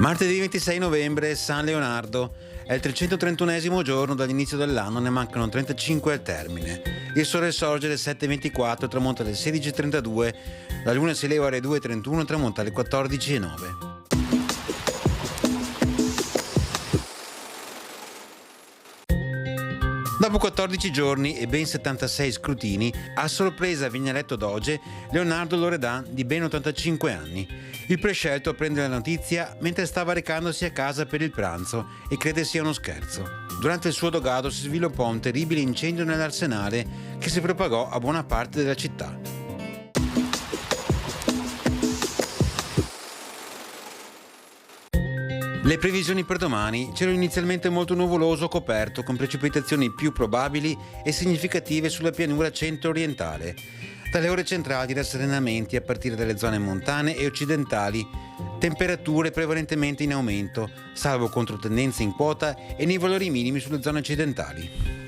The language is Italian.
Martedì 26 novembre, San Leonardo. È il 331esimo giorno dall'inizio dell'anno, ne mancano 35 al termine. Il sole sorge alle 7:24, tramonta alle 16:32, la luna si leva alle 2:31, tramonta alle 14:09. Dopo 14 giorni e ben 76 scrutini, a sorpresa viene eletto doge Leonardo Loredan, di ben 85 anni. Il prescelto prende la notizia mentre stava recandosi a casa per il pranzo e crede sia uno scherzo. Durante il suo dogado si sviluppò un terribile incendio nell'arsenale che si propagò a buona parte della città. Le previsioni per domani: cielo inizialmente molto nuvoloso coperto, con precipitazioni più probabili e significative sulla pianura centro-orientale. Dalle ore centrali rasserenamenti a partire dalle zone montane e occidentali. Temperature prevalentemente in aumento, salvo controtendenze in quota e nei valori minimi sulle zone occidentali.